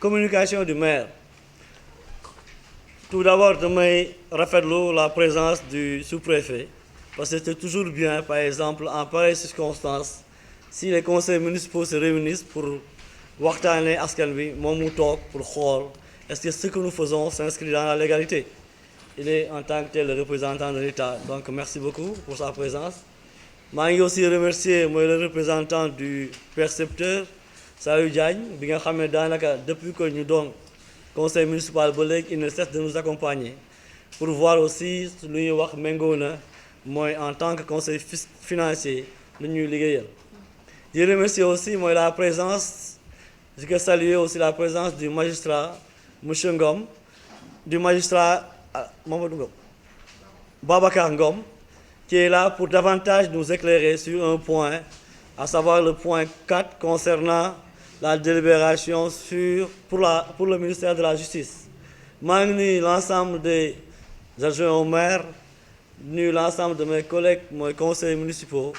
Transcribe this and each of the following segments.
Communication du maire. Tout d'abord, je me rafetlu la présence du sous-préfet, parce que c'est toujours bien, par exemple, en pareille circonstance, si les conseils municipaux se réunissent pour waxtaane askan bi moom mu toog pour xool est-ce que ce que nous faisons s'inscrit dans la légalité. Il est en tant que tel le représentant de l'État, donc merci beaucoup pour sa présence. maa ngi aussi remercier le représentant du percepteur Saliou Diagne bi nga xam ne daanaka depuis que ñu doon conseil municipal ba léegi il ne cesse de nous accompagner pour voir aussi lu ñuy wax méngoo na mooy en tant que conseil financier lu ñuy liggéeyal. Je remercie aussi la présence, je veux saluer aussi la présence du magistrat monsieur Ngom, du magistrat Mamadou Ngom, Babacar Ngom, qui est là pour davantage nous éclairer sur un point, à savoir le point 4 concernant la délibération pour le ministère de la Justice. maa ngi nuyu l'ensemble des adjoints au maire, nuyu l'ensemble de mes collègues, mes conseillers municipaux,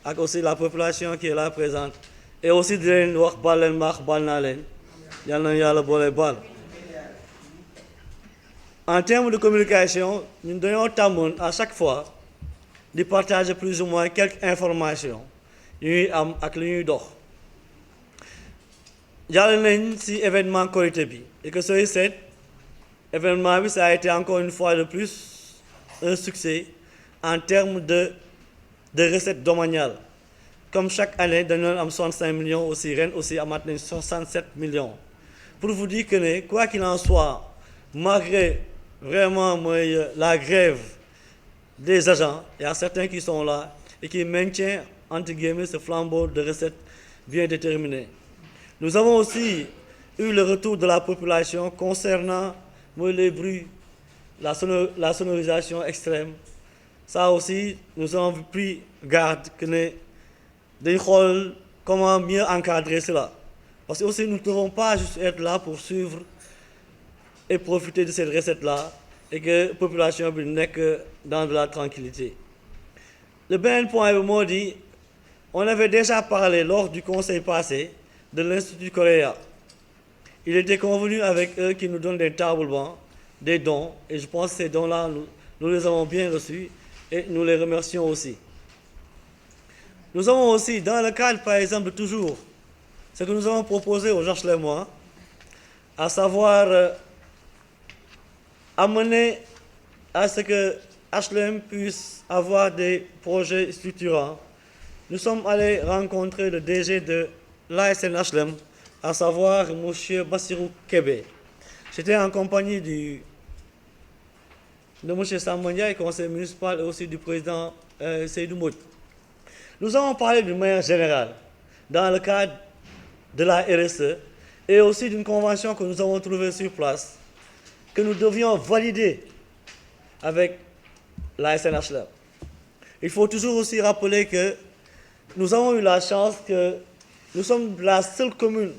ak aussi la population qui est là présente, et aussi di leen wax baal leen maax baal naa leen yal na yàlla boole baal. En termes de communication, ñun dañoo tàmmoon à chaque fois de partager plus ou moins quelques informations yu ñuy am ak li ñuy dox. jàll nañ ci événement Korité bi et que sooy seet événement bi ça a été encore une fois de plus un succès en termes de recettes domaniales. Comme chaque année dañu am 65 millions aussi ren aussi amaat nañ 67 millions. Pour vous dire que quoi qu'il en soit, malgré vraiment la grève des agents, il y a certains qui sont là et qui maintiennent entre guillemets ce flambeau de recettes bien déterminé. Nous avons aussi eu le retour de la population concernant les bruits, la sonorisation extrême. Ça aussi, nous avons pris garde que dañu xool comment mieux encadrer cela. Parce que aussi nous ne devons pas juste être là pour suivre et profiter de cette recette-là et que la population n'est que dans de la tranquillité. Le beneen point bi moo di, on avait déjà parlé lors du conseil passé de l'Institut Correa. Il était convenu avec eux qu'ils nous donnent des tables-bancs, des dons, et je pense que ces dons-là, nous les avons bien reçus et nous les remercions aussi. Nous avons aussi, dans le cadre par exemple toujours, ce que nous avons proposé aux HLMois, à savoir amener à ce que HLM puisse avoir des projets structurants. Nous sommes allés rencontrer le DG de l'ASN HLM, à savoir M. Bassirou Kébé. J'étais en compagnie de M. Samandia, conseiller municipal, et aussi du président Seydou Mout. Nous avons parlé d'une manière générale, dans le cadre de la RSE, et aussi d'une convention que nous avons trouvée sur place, que nous devions valider avec la SNHLM. Il faut toujours aussi rappeler que nous avons eu la chance que nous sommes la seule commune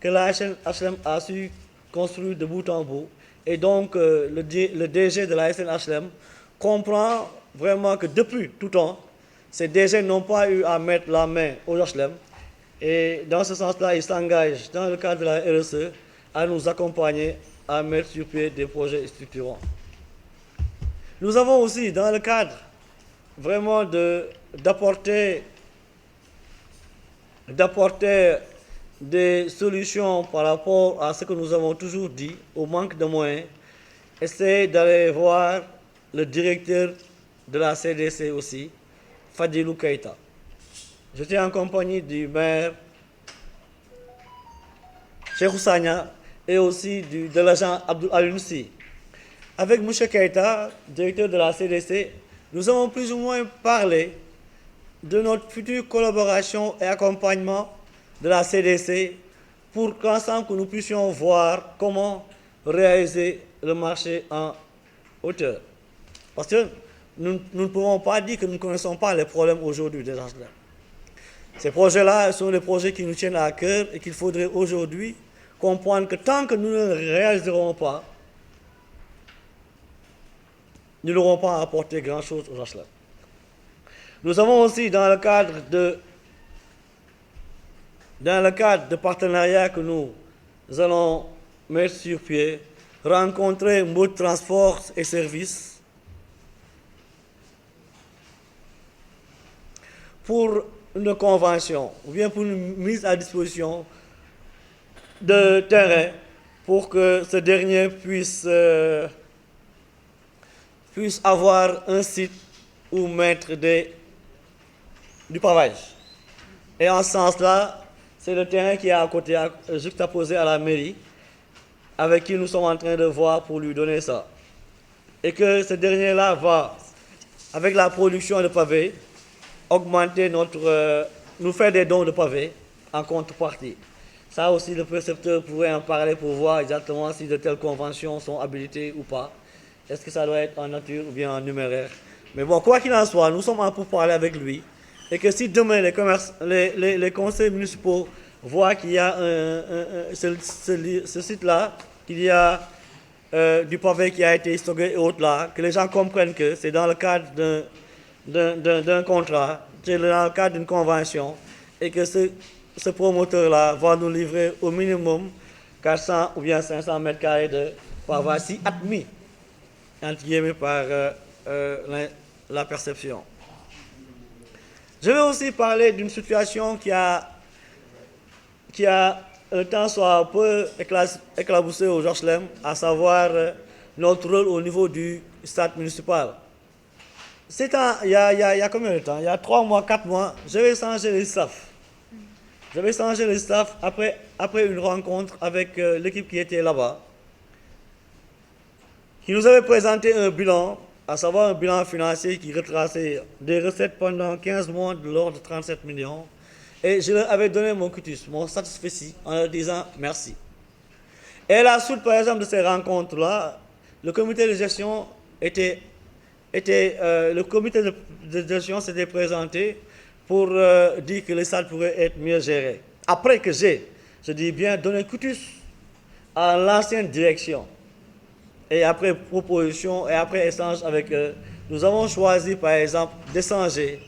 que la SNHLM a su construire de bout en bout. Et donc le DG de la SNHLM comprend vraiment que depuis tout temps, ces DG n'ont pas eu à mettre la main au HLM. Et dans ce sens-là, ils s'engagent dans le cadre de la RSE à nous accompagner à mettre sur pied des projets structurants. Nous avons aussi, dans le cadre vraiment d'apporter des solutions par rapport à ce que nous avons toujours dit, au manque de moyens, essayer d'aller voir le directeur de la CDC aussi, Fadilou Keïta. J'étais en compagnie du maire Cheikh Sagna et aussi de l'agent Abdou Alounsi. Avec M. Keïta, directeur de la CDC, nous avons plus ou moins parlé de notre future collaboration et accompagnement de la CDC pour qu'ensemble que nous puissions voir comment réaliser le marché en hauteur. Parce que nous ne pouvons pas dire que nous ne connaissons pas les problèmes aujourd'hui des HLM. Ces projets-là sont des projets qui nous tiennent à cœur et qu'il faudrait aujourd'hui comprendre que tant que nous ne les réaliserons pas, nous n'aurons pas apporté grand-chose aux HLM. Nous avons aussi, dans le cadre dans le cadre de partenariat que nous allons mettre sur pied, rencontrer Mbod Transport et Services pour une convention ou bien pour une mise à disposition de terrain pour que ce dernier puisse avoir un site où mettre du pavage. Et en ce sens-là, c'est le terrain qui est à côté, juxtaposé à la mairie, avec qui nous sommes en train de voir pour lui donner ça. Et que ce dernier-là va, avec la production de pavés, augmenter nous faire des dons de pavés en contrepartie. Ça aussi, le précepteur pourrait en parler pour voir exactement si de telles conventions sont habilitées ou pas. Est-ce que ça doit être en nature ou bien en numéraire? Mais bon, quoi qu'il en soit, nous sommes en pour parler avec lui. Et que si demain les conseils municipaux voient qu'il y a ce site-là, qu'il y a du pavé qui a été stocké et autres là, que les gens comprennent que c'est dans le cadre d'un contrat, c'est dans le cadre d'une convention, et que ce promoteur-là va nous livrer au minimum 400 ou bien 500 mètres carrés de pavage, si admis, entre guillemets, par la perception. Je vais aussi parler d'une situation qui a le temps soit un peu éclaboussé au Joslem, à savoir notre rôle au niveau du stade municipal. Il y a combien de temps? Il y a 3 mois, 4 mois, je vais changer les staffs. Je vais changer les staffs après une rencontre avec l'équipe qui était là-bas, qui nous avait présenté un bilan, à savoir un bilan financier qui retraçait des recettes pendant 15 mois de l'ordre de 37 millions. Et je leur avais donné mon cutus, mon satisfait, en leur disant merci. Et à la suite, par exemple, de ces rencontres-là, le comité de gestion s'était présenté pour dire que les salles pourraient être mieux gérées. Après que je dis bien, donné cutus à l'ancienne direction, et après proposition, et après échange avec eux, nous avons choisi, par exemple, d'échanger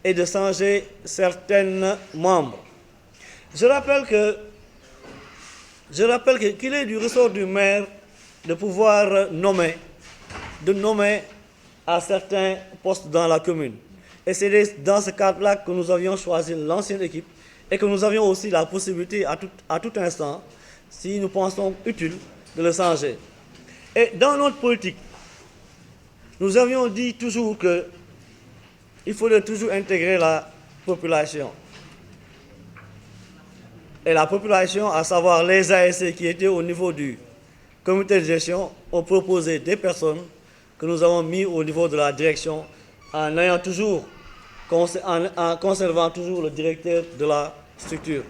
et de changer certains membres. Je rappelle qu'il est du ressort du maire de pouvoir nommer à certains postes dans la commune. Et c'est dans ce cadre-là que nous avions choisi l'ancienne équipe et que nous avions aussi la possibilité à tout instant, si nous pensons utile, de le changer. Et dans notre politique, nous avions dit toujours qu'il faudrait toujours intégrer la population. Et la population, à savoir les ASC qui étaient au niveau du comité de gestion, ont proposé des personnes que nous avons mis au niveau de la direction en conservant toujours le directeur de la structure.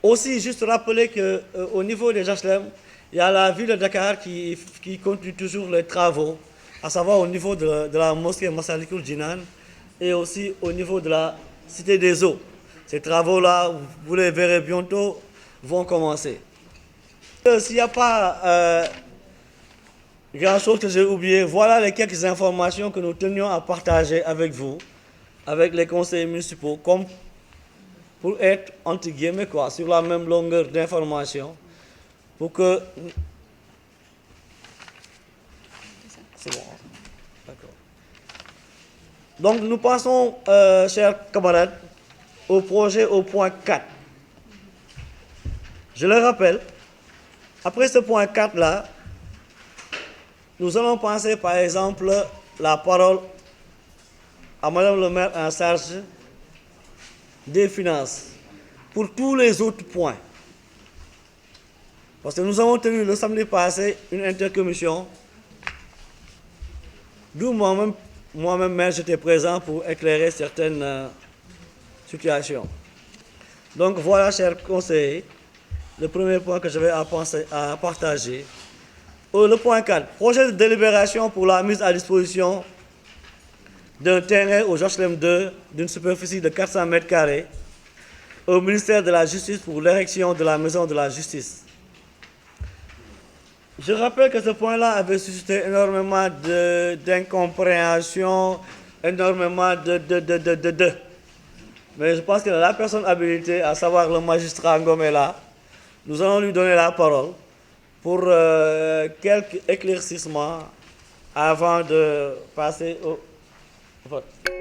Aussi, juste rappeler qu'au niveau des HLM, il y a la ville de Dakar qui continue toujours les travaux, à savoir au niveau de la mosquée Massalikul Jinan et aussi au niveau de la cité des eaux. Ces travaux-là, vous les verrez bientôt, vont commencer. S'il n'y a pas grand-chose que j'ai oublié, voilà les quelques informations que nous tenions à partager avec vous, avec les conseillers municipaux, comme pour être, entre guillemets, sur la même longueur d'information, pour que... C'est bon, d'accord. Donc, nous passons, chers camarades, au projet au point 4. Je le rappelle, après ce point 4-là, nous allons passer, par exemple, la parole à Madame le maire en charge des finances pour tous les autres points. Parce que nous avons tenu le samedi passé une intercommission d'où moi-même maire, j'étais présent pour éclairer certaines situations. Donc voilà, chers conseillers, le premier point que je vais à partager. Le point 4, projet de délibération pour la mise à disposition d'un terrain au Joslem 2 d'une superficie de 400 mètres carrés au ministère de la Justice pour l'érection de la maison de la justice. Je rappelle que ce point-là avait suscité énormément d'incompréhension énormément de. Mais je pense que la personne habilitée, à savoir le magistrat Ngom est là. Nous allons lui donner la parole pour quelques éclaircissements avant de passer au vote.